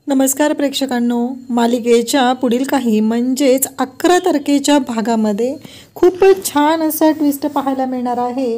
नमस्कार प्रेक्षकांनो, मालिकेच्या पुढील काही म्हणजेच 11 तारखेच्या भागामध्ये खूपच छान असा ट्विस्ट पाहायला मिळणार आहे।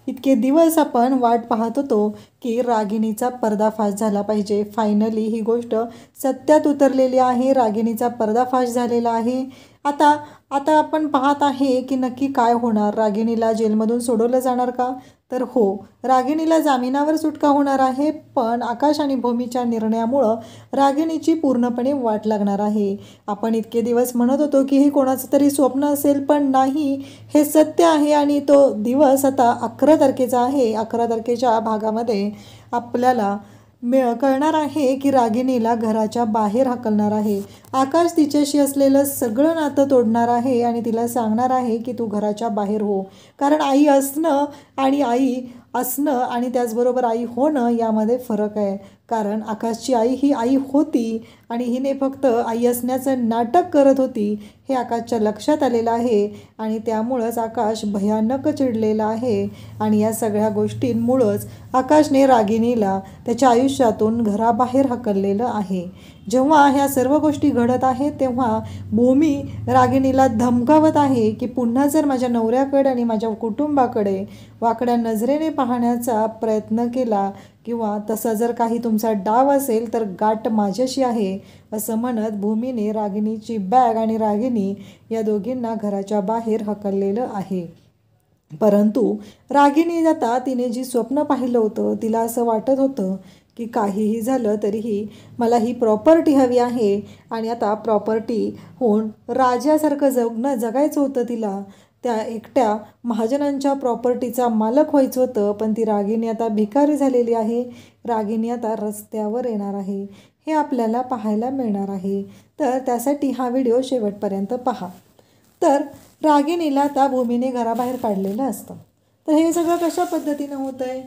इतके दिवस आपण वाट पाहत होतो की रागिणीचा पर्दाफाश झाला पाहिजे। फायनली ही गोष्ट सत्यात उतरलेली आहे, रागिणीचा पर्दाफाश झालेला आहे। आता आता आपण पाहत आहे की नक्की काय होणार। रागिणीला जेलमधून सोडवलं जाणार का? तर हो, रागिणीला जामिनावर सुटका होणार आहे, पण आकाश आणि भूमीच्या निर्णयामुळं रागिणीची पूर्णपणे वाट लागणार आहे। आपण इतके दिवस म्हणत होतो की हे कोणाचं तरी स्वप्न असेल, पण नाही, हे सत्य आहे आणि तो दिवस आता 11 तारखेचा आहे। 11 तारखेच्या भागामध्ये आपल्याला कळणार आहे की रागिणीला घराच्या बाहेर हाकलणार आहे। आकाश तिच्याशी असलेलं सगळं नातं तोडणार आहे आणि तिला सांगणार आहे की तू घराच्या बाहेर हो, कारण आई असणं आणि त्याचबरोबर आई होणं यामध्ये फरक आहे। कारण आकाशची आई ही आई होती आणि हिने फक्त आई असण्याचं नाटक करत होती, हे आकाशच्या लक्षात आलेलं आहे आणि त्यामुळंच आकाश भयानक चिडलेला आहे। आणि या सगळ्या गोष्टींमुळंच आकाशने रागिणीला त्याच्या आयुष्यातून घराबाहेर हाकललेलं आहे। जेव्हा ह्या सर्व गोष्टी घडत आहेत तेव्हा भूमी रागिणीला धमकावत आहे की पुन्हा जर माझ्या नवऱ्याकडे आणि माझ्या कुटुंबाकडे वाकड्या नजरेने पाहण्याचा प्रयत्न केला किंवा तसा जर काही तुमचा डाव असेल तर गाठ माझ्याशी आहे, असं म्हणत भूमीने रागिणीची बॅग आणि रागिणी या दोघींना घराच्या बाहेर हाकललेलं आहे। परंतु रागिणी आता तिने जी स्वप्न पाहिलं होतं, तिला असं वाटत होतं की काहीही झालं तरीही मला ही प्रॉपर्टी हवी आहे आणि आता प्रॉपर्टी होऊन राजासारखं जगायचं होतं तिला। त्या एकट्या महाजनांच्या प्रॉपर्टीचा मालक व्हायचं होतं, पण ती रागिणी आता भिकारी झालेली आहे। रागिणी आता रस्त्यावर येणार आहे, हे आपल्याला पाहायला मिळणार आहे। तर त्यासाठी हा व्हिडिओ शेवटपर्यंत पहा। तर रागिणीला आता भूमीने घराबाहेर काढलेलं असतं। तर हे सगळं कशा पद्धतीनं होतं आहे?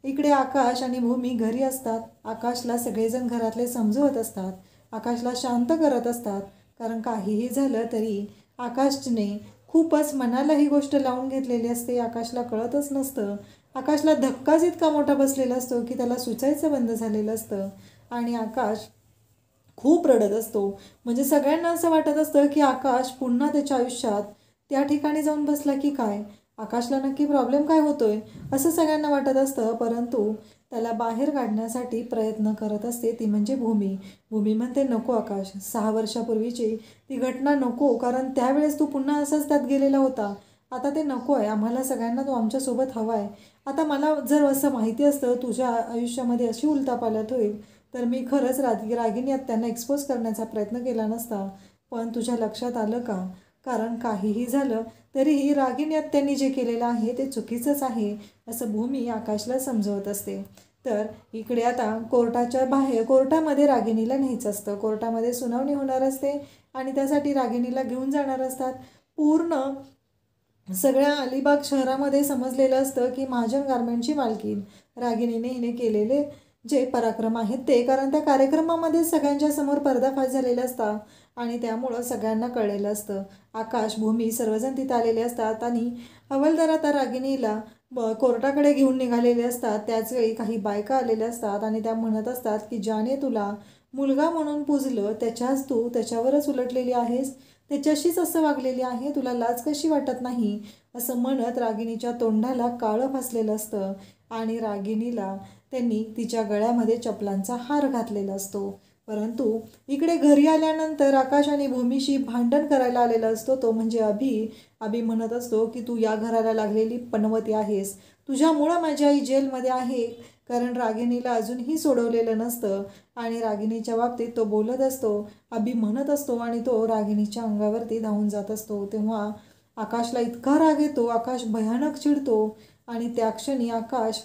इकडे आकाश आणि भूमी घरी असतात। आकाशला सगळेजण घरातले समजवत असतात, आकाशला शांत करत असतात, कारण काहीही झालं तरी आकाशने खूपच मनाला ही गोष्ट लावून घेतलेली असते। आकाशला कळतच नसतं, आकाशला धक्काच इतका मोठा बसलेला असतो की त्याला सुचायचं बंद झालेलं असतं आणि आकाश खूप रडत असतो। म्हणजे सगळ्यांना असं वाटत असतं की आकाश पुन्हा त्याच्या आयुष्यात त्या ठिकाणी जाऊन बसला की काय, आकाशला नक्की प्रॉब्लेम काय होतोय असं सगळ्यांना वाटत असतं। परंतु त्याला बाहेर काढण्यासाठी प्रयत्न करत असते ती म्हणजे भूमी। भूमी म्हणते नको आकाश, 6 वर्षापूर्वीची ती घटना नको, कारण त्यावेळेस तू पुन्हा असाच त्यात गेलेला होता, आता ते नको आहे, आम्हाला सगळ्यांना तू आमच्यासोबत हवा आहे। आता मला जर असं माहिती असतं तुझ्या आयुष्यामध्ये अशी उलथापालथ होईल तर मी खरंच रागिणी त्यांना एक्सपोज करण्याचा प्रयत्न केला नसता, पण तुझ्या लक्षात आलं का? कारण काहीही झालं तरीही रागिणी त्यांनी जे केलेलं आहे ते चुकीचंच आहे, असं भूमी आकाशला समजवत असते। तर इकडे आता कोर्टामध्ये रागिणीला न्यायचं असतं, कोर्टामध्ये सुनावणी होणार असते आणि त्यासाठी रागिणीला घेऊन जाणार असतात। पूर्ण सगळ्या अलिबाग शहरामध्ये समजलेलं असतं की महाजन गारमेंटची मालकीन रागिणीने हिने केलेले जे पराक्रम आहेत ते, कारण त्या कार्यक्रमामध्ये सगळ्यांच्या समोर पर्दाफाश झालेला असता आणि त्यामुळं सगळ्यांना कळलेलं असतं। आकाश, भूमी सर्वजण तिथं आलेले असतात आणि हवालदार आता रागिणीला कोर्टाकडे घेऊन निघालेले असतात। त्याचवेळी काही बायका आलेल्या असतात आणि त्या म्हणत असतात की ज्याने तुला मुलगा म्हणून पूजलं तू त्याच्यावरच उलटलेली आहेस, त्याच्याशीच असं वागलेली आहे, तुला लाज कशी वाटत नाही, असं म्हणत रागिणीच्या तोंडाला काळं फासलेलं असतं आणि रागिणीला त्यांनी तिच्या गळ्यामध्ये चपलांचा हार घातलेला असतो। परंतु इकडे घरी आल्यानंतर आकाश आणि भूमीशी भांडण करायला आलेला असतो तो म्हणजे अभि म्हणत असतो की तू या घराला लागलेली पनवती आहेस, तुझ्यामुळं माझी आई जेलमध्ये आहे, कारण रागिणीला अजूनही सोडवलेलं नसतं आणि रागिणीच्या बाबतीत तो बोलत असतो, अभि म्हणत असतो आणि तो रागिणीच्या अंगावरती धावून जात असतो। तेव्हा आकाशला इतका राग येतो, आकाश भयानक चिडतो आणि त्या क्षणी आकाश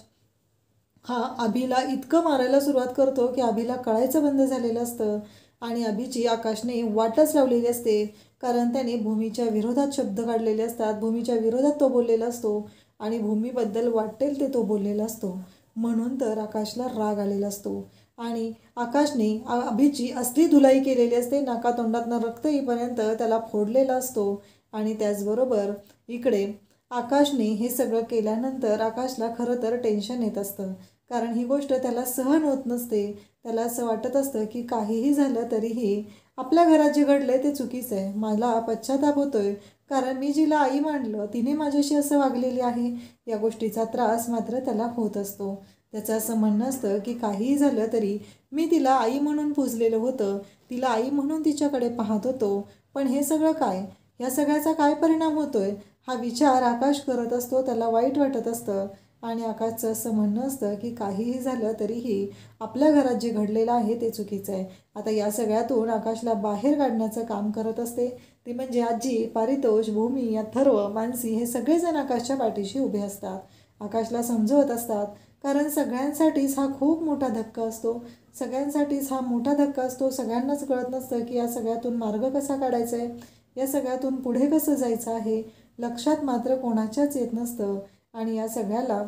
अभिला इतकं मारायला सुरुवात करतो की अभिला कळायचं बंद झालेलं असतं आणि अभिची आकाशने वाटच लावलेली असते, कारण त्याने भूमीच्या विरोधात शब्द काढलेले असतात, भूमीच्या विरोधात तो बोललेला असतो आणि भूमीबद्दल वाटेल ते तो बोललेला असतो। म्हणून तर आकाशला राग आलेला असतो आणि आकाशने अभिची असली धुलाई केलेली असते, नाकातोंडातनं रक्त येईपर्यंत त्याला फोडलेला असतो। आणि त्याचबरोबर इकडे आकाशने हे सगळं केल्यानंतर आकाशला खरं तर टेन्शन येत असतं, कारण ही गोष्ट त्याला सहन होत नसते. त्याला असं वाटत असतं की काहीही झालं तरीही आपल्या घरात जे घडलं ते चुकीचं आहे. मला पश्चाताप होतोय कारण मी जिला आई मानलं तिने माझ्याशी असं वागलेली आहे. या गोष्टीचा त्रास मात्र त्याला होत असतो. त्याचं असं म्हणणं असतं की काहीही झालं तरी मी तिला आई म्हणून पूजलेलं होतं, तिला आई म्हणून तिच्याकडे पाहत होतो, पण हे सगळं काय, या सगळ्याचा काय परिणाम होतोय हा विचार आकाश करत असतो. त्याला वाईट वाटत असतं आणि आकाशचं असं म्हणणं असतं की काहीही झालं तरीही आपल्या घरात जे घडलेलं आहे ते चुकीचं आहे. आता या सगळ्यातून आकाशला बाहेर काढण्याचं काम करत असते ते म्हणजे आजी, पारितोष, भूमी, अथर्व, मानसी हे सगळेजण आकाशच्या पाठीशी उभे असतात. आकाशला समजवत असतात कारण सगळ्यांसाठीच हा खूप मोठा धक्का असतो. सगळ्यांसाठीच हा मोठा धक्का असतो. सगळ्यांनाच कळत नसतं की या सगळ्यातून मार्ग कसा काढायचा आहे, या सगळ्यातून पुढे कसं जायचं आहे. लक्षात मात्र कोणाच्याच येत नसतं आणि या सगळ्याला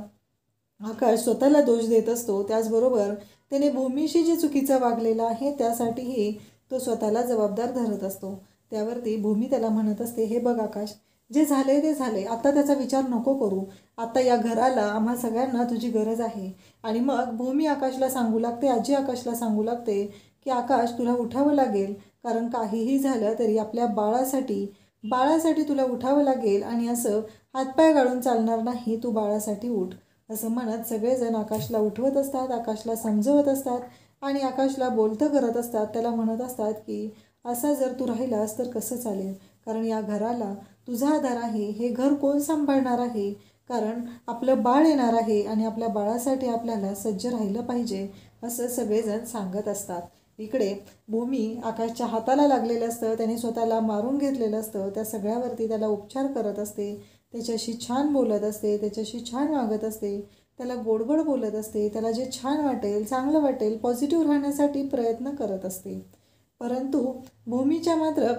आकाश स्वतःला दोष देत असतो. त्याचबरोबर त्याने भूमीशी जे चुकीचं वागलेलं आहे त्यासाठीही तो स्वतःला जबाबदार धरत असतो. त्यावरती भूमी त्याला म्हणत असते, हे बघ आकाश, जे झाले ते झाले, आता त्याचा विचार नको करू. आता या घराला आम्हा सगळ्यांना तुझी गरज आहे. आणि मग भूमी आकाशला सांगू लागते, आजी आकाशला सांगू लागते की आकाश तुला उठावं लागेल कारण काहीही झालं तरी आपल्या बाळासाठी तुला उठावं लागेल आणि असं हातपाय गाळून चालणार नाही, तू बाळासाठी उठ. असं म्हणत सगळेजण आकाशला उठवत असतात, आकाशला समजवत असतात आणि आकाशला बोलतं करत असतात. त्याला म्हणत असतात की असा जर तू राहिलास तर कसं चालेल, कारण या घराला तुझा आधार आहे. हे घर कोण सांभाळणार आहे, कारण आपलं बाळ येणार आहे आणि आपल्या बाळासाठी आपल्याला सज्ज राहिलं पाहिजे, असं सगळेजण सांगत असतात. इकडे भूमी आकाशच्या हाताला लागलेलं असतं, त्याने स्वतःला मारून घेतलेलं असतं. त्या सगळ्यावरती त्याला उपचार करत असते, त्याच्याशी छान बोलत असते, त्याच्याशी छान वागत असते, त्याला गोडगोड बोलत असते, त्याला जे छान वाटेल, चांगलं वाटेल, पॉझिटिव्ह राहण्यासाठी प्रयत्न करत असते. परंतु भूमीच्या मात्र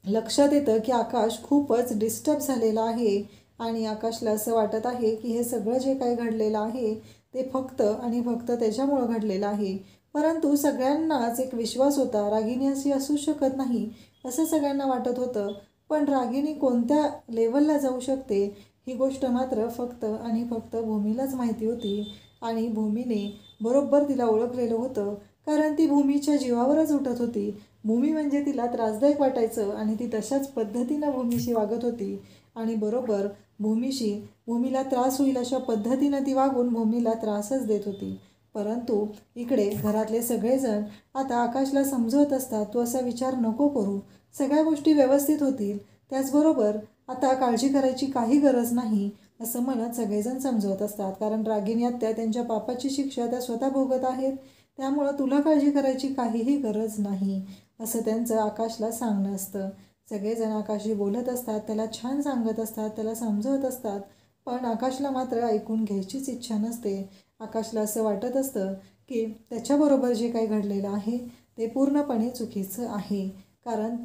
लक्षात येतं की आकाश खूपच डिस्टर्ब झालेला आहे आणि आकाशला असं वाटत आहे की हे सगळं जे काही घडलेलं आहे ते फक्त आणि फक्त त्याच्यामुळं घडलेलं आहे. परंतु सगळ्यांनाच एक विश्वास होता रागिनी अशी असू शकत नाही असं सगळ्यांना वाटत होतं. पण रागिनी कोणत्या लेवलला जाऊ शकते ही गोष्ट मात्र फक्त आणि फक्त भूमीलाच माहिती होती. आणि भूमीने बरोबर तिला ओळखलेलं होतं कारण ती भूमीच्या जीवावरच उठत होती. भूमी म्हणजे तिला त्रासदायक वाटायचं आणि ती तशाच पद्धतीनं भूमीशी वागत होती आणि बरोबर भूमीला त्रास होईल अशा पद्धतीनं ती वागून भूमीला त्रासच देत होती. परंतु इकडे घरातले सगळेजण आता आकाशला समजवत असतात, तू असा विचार नको करू, सगळ्या गोष्टी व्यवस्थित होतील. त्याचबरोबर आता काळजी करायची काही गरज नाही असं म्हणत सगळेजण समजवत असतात. कारण रागिनी आत्या त्यांच्या पापाची शिक्षा त्या स्वतः भोगत आहेत, त्यामुळं तुला काळजी करायची काहीही गरज नाही असं त्यांचं आकाशला सांगणं असतं. सगळेजण आकाशशी बोलत असतात, त्याला छान सांगत असतात, त्याला समजवत असतात. पण आकाशला मात्र ऐकून घ्यायचीच इच्छा नसते. आकाशला असं वाटत असतं की त्याच्याबरोबर जे काही घडलेलं आहे ते पूर्णपणे चुकीचं आहे कारण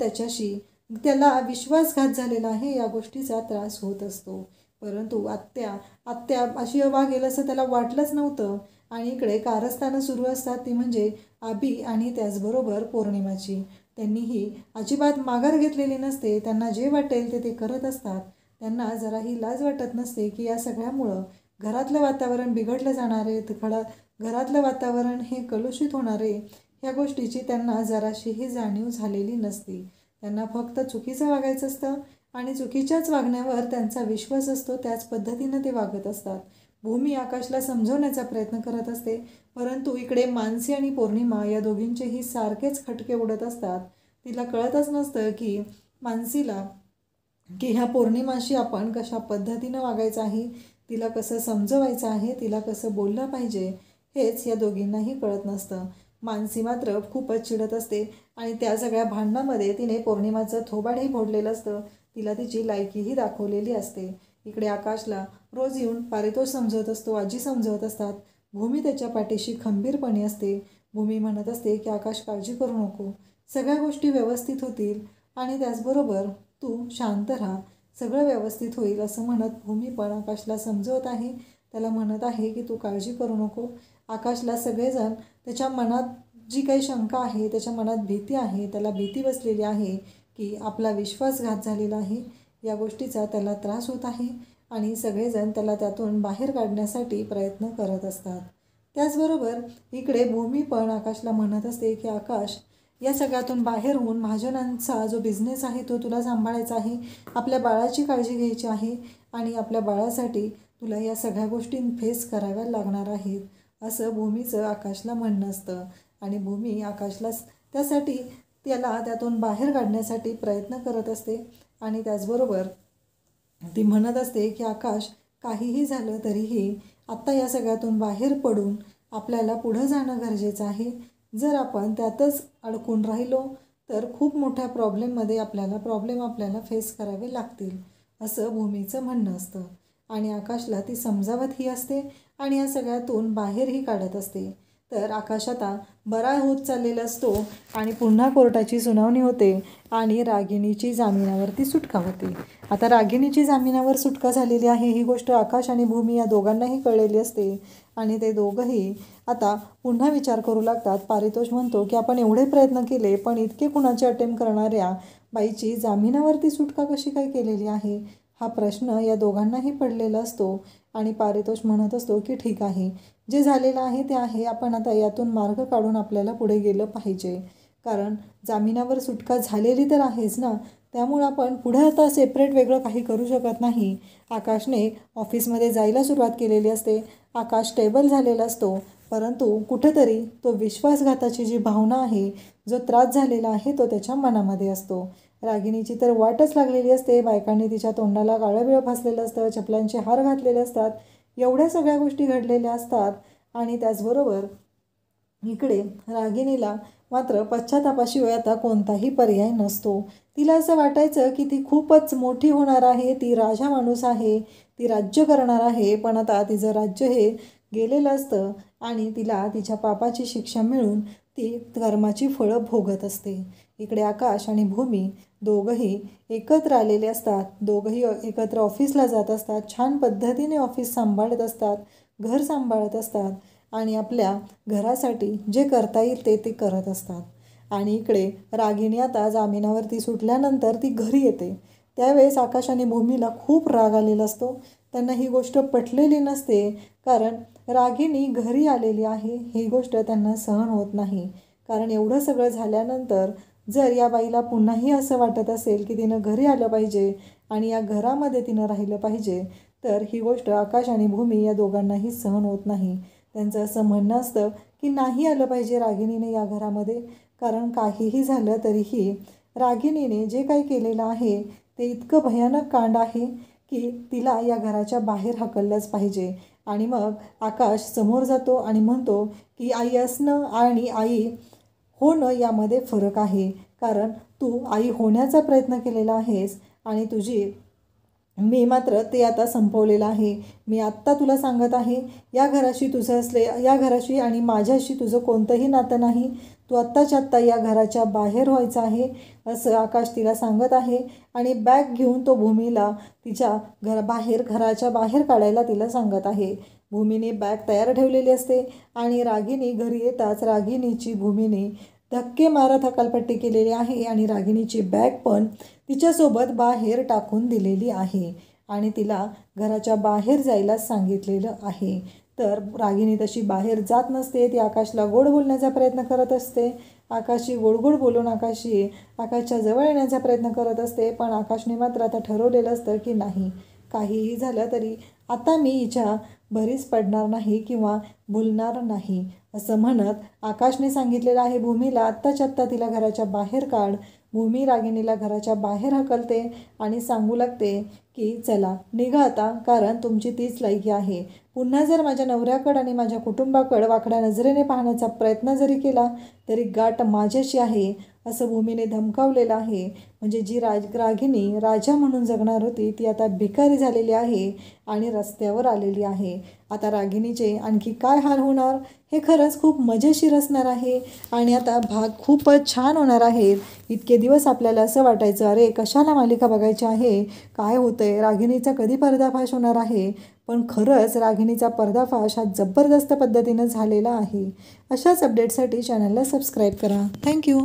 त्याला विश्वासघात झालेला आहे, या गोष्टीचा त्रास होत असतो. परंतु आत्या अशी वागेल असं त्याला वाटलंच नव्हतं. आणि इकडे कारस्थानं सुरू असतात, ती म्हणजे आबी आणि त्याचबरोबर पौर्णिमाची. त्यांनीही अजिबात माघार घेतलेली नसते, त्यांना जे वाटेल ते करत असतात. त्यांना जराही लाज वाटत नसते की या सगळ्यामुळं घरातलं वातावरण बिघडलं जाणार आहे, घरातलं वातावरण हे कलुषित होणार आहे, ह्या गोष्टीची त्यांना जराशीही जाणीव झालेली नसते. त्यांना फक्त चुकीचं वागायचं असतं आणि चुकीच्याच वागण्यावर त्यांचा विश्वास असतो, त्याच पद्धतीनं ते वागत असतात. भूमी आकाशला समजवण्याचा प्रयत्न करत असते, परंतु इकडे मानसी आणि पौर्णिमा या दोघींचेही सारखेच खटके उडत असतात. तिला कळतच नसतं की मानसीला की ह्या पौर्णिमाशी आपण कशा पद्धतीनं वागायचं आहे, तिला कसं समजवायचं आहे, तिला कसं बोललं पाहिजे, हेच या दोघींनाही कळत नसतं. मानसी मात्र खूपच चिडत असते आणि त्या सगळ्या भांडणामध्ये तिने पौर्णिमाचं थोबाडही फोडलेलं असतं, तिला तिची लायकीही दाखवलेली असते. इकडे आकाशला रोज येऊन पारितोष समजवत असतो, आजी समजवत असतात. भूमी त्याच्या पाठीशी खंबीरपणे असते. भूमी म्हणत असते की आकाश काळजी करू नको, सगळ्या गोष्टी व्यवस्थित होतील आणि त्याचबरोबर तू शांत राहा, सगळं व्यवस्थित होईल असं म्हणत भूमी पण आकाशला समजवत आहे. त्याला म्हणत आहे की तू काळजी करू नको. आकाशला सगळेजण त्याच्या मनात जी काही शंका आहे, त्याच्या मनात भीती आहे, त्याला भीती बसलेली आहे की आपला विश्वासघात झालेला आहे, या गोष्टीचा त्याला त्रास होत आहे आणि सगळेजण त्याला त्यातून बाहेर काढण्यासाठी प्रयत्न करत असतात. त्याचबरोबर इकडे भूमी पण आकाशला म्हणत असते की आकाश, या सगळ्यातून बाहेर होऊन महाजनांचा जो बिझनेस आहे तो तुला सांभाळायचा आहे, आपल्या बाळाची काळजी घ्यायची आहे आणि आपल्या बाळासाठी तुला या सगळ्या गोष्टी फेस कराव्या लागणार आहेत, असं भूमीचं आकाशला म्हणणं असतं. आणि भूमी आकाशला त्यासाठी त्याला त्यातून बाहेर काढण्यासाठी प्रयत्न करत असते. आणि त्याचबरोबर ती म्हणत असते की आकाश, काहीही झालं तरीही आत्ता या सगळ्यातून बाहेर पडून आपल्याला पुढं जाणं गरजेचं आहे. जर आपण त्यातच अडकून राहिलो तर खूप मोठ्या प्रॉब्लेम आपल्याला फेस करावे लागतील, असं भूमीचं म्हणणं असतं. आणि आकाशला ती समजावतही असते आणि या सगळ्यातून बाहेरही काढत असते. तर आकाश आता बरा होत चाललेला असतो आणि पुन्हा कोर्टाची सुनावणी होते आणि रागिणीची जामिनावरती सुटका होते. आता रागिणीची जामिनावर सुटका झालेली आहे ही गोष्ट आकाश आणि भूमी या दोघांनाही कळलेली असते आणि ते दोघंही आता पुन्हा विचार करू लागतात. पारितोष म्हणतो की आपण एवढे प्रयत्न केले पण इतके खुनाचे अटेम्प्ट करणाऱ्या बाईची जामिनावरती सुटका कशी काय केलेली आहे, हा प्रश्न या दोघांनाही पडलेला असतो. आणि पारितोष म्हणत असतो की ठीक आहे, जे झालेलं आहे ते आहे, आपण आता यातून मार्ग काढून आपल्याला पुढे गेलं पाहिजे, कारण जामिनावर सुटका झालेली तर आहेच ना, त्यामुळं आपण पुढे आता सेपरेट वेगळं काही करू शकत नाही. आकाशने ऑफिसमध्ये जायला सुरुवात केलेली असते. आकाश स्टेबल झालेला असतो, परंतु कुठेतरी तो विश्वासघाताची जी भावना आहे, जो त्रास झालेला आहे तो त्याच्या मनामध्ये असतो. रागिणीची तर वाटच लागलेली असते. बायकांनी तिच्या तोंडाला काळं फासलेलं असतं, चपलांचे हार घातलेले असतात, एवढ्या सगळ्या गोष्टी घडलेल्या असतात. आणि त्याचबरोबर इकडे रागिणीला मात्र पश्चातापाशिवाय आता कोणताही पर्याय नसतो. तिला असं वाटायचं की ती खूपच मोठी होणार आहे, ती राजा माणूस आहे, ती राज्य करणार आहे, पण आता तिचं राज्य हे गेलेलं असतं आणि तिला तिच्या पापाची शिक्षा मिळून ती कर्माची फळं भोगत असते. इकडे आकाश आणि भूमी दोघंही एकत्र आलेले असतात. दोघंही एकत्र ऑफिसला जात असतात, छान पद्धतीने ऑफिस सांभाळत असतात, घर सांभाळत असतात आणि आपल्या घरासाठी जे करता येईल ते करत असतात. आणि इकडे रागिणी आता जामिनावरती सुटल्यानंतर ती घरी येते. त्यावेळेस आकाश आणि भूमीला खूप राग आलेला असतो. त्यांना ही गोष्ट पटलेली नसते, कारण रागिणी घरी आलेली आहे ही गोष्ट त्यांना सहन होत नाही. कारण एवढं सगळं झाल्यानंतर जर या बाईला पुन्हाही असं वाटत असेल की तिनं घरी आलं पाहिजे आणि या घरामध्ये तिनं राहिलं पाहिजे, तर ही गोष्ट आकाश आणि भूमी या दोघांनाही सहन होत नाही. त्यांचं असं म्हणणं असतं की नाही आलं पाहिजे रागिणीने या घरामध्ये, कारण काहीही झालं तरीही रागिणीने जे काही केलेलं आहे ते इतकं भयानक कांड आहे की तिला या घराच्या बाहेर हकललंच पाहिजे. आणि मग आकाश समोर जातो आणि म्हणतो की आई असणं आणि आई होणं यामध्ये फरक आहे, कारण तू आई होण्याचा प्रयत्न केलेला आहेस आणि मी मात्र ते आता संपवलेलं आहे. मी आत्ता तुला सांगत आहे, या घराशी आणि माझ्याशी तुझं कोणतंही नातं नाही, तू आत्ताच्या आत्ता या घराच्या बाहेर व्हायचं आहे, असं आकाश तिला सांगत आहे. आणि बॅग घेऊन तो भूमीला तिच्या घराच्या बाहेर काढायला तिला सांगत आहे. भूमीने बॅग तयार ठेवलेली असते आणि रागिणी घरी येताच रागिणीची भूमीने धक्के मारत हकालपट्टी केलेली आहे आणि रागिणीची बॅग पण तिच्यासोबत बाहेर टाकून दिलेली आहे आणि तिला घराच्या बाहेर जायला सांगितलेलं आहे. तर रागिणी तशी बाहेर जात नसते, ती आकाशला गोड बोलण्याचा प्रयत्न करत असते. आकाशशी गोड बोलून आकाशच्या जवळ येण्याचा प्रयत्न करत असते, पण आकाशने मात्र आता ठरवलेलं असतं की नाही, काहीही झालं तरी आता मी हिच्या भरीस पडणार नाही किंवा भुलणार नाही, असं म्हणत आकाशने सांगितलेलं आहे भूमीला आत्ताच्या आत्ता तिला घराच्या बाहेर काढ. भूमी रागिणीला घराच्या बाहेर हकलते आणि सांगू लागते की चला निघा आता, कारण तुमची तीच लायकी आहे. पुन्हा जर माझ्या नवऱ्याकडं आणि माझ्या कुटुंबाकडं वाकड्या नजरेने पाहण्याचा प्रयत्न जरी केला तरी गाठ माझ्याशी आहे, असं भूमीने धमकावलेलं आहे. म्हणजे जी रागिणी राजा म्हणून जगणार होती ती आता भिकारी झालेली आहे आणि रस्त्यावर आलेली आहे. आता रागिणीचे आणखी काय हाल होणार हे खरंच खूप मजेशीर असणार आहे आणि आता भाग खूपच छान होणार आहेत. इतके दिवस आपल्याला असं वाटायचं अरे कशाला मालिका बघायची आहे, काय होतंय, रागिणीचा कधी पर्दाफाश होणार आहे, पण खरंच रागिणीचा पर्दाफाश हा जबरदस्त पद्धतीनं झालेला आहे. अशाच अपडेटसाठी चॅनलला सबस्क्राईब करा. थँक्यू.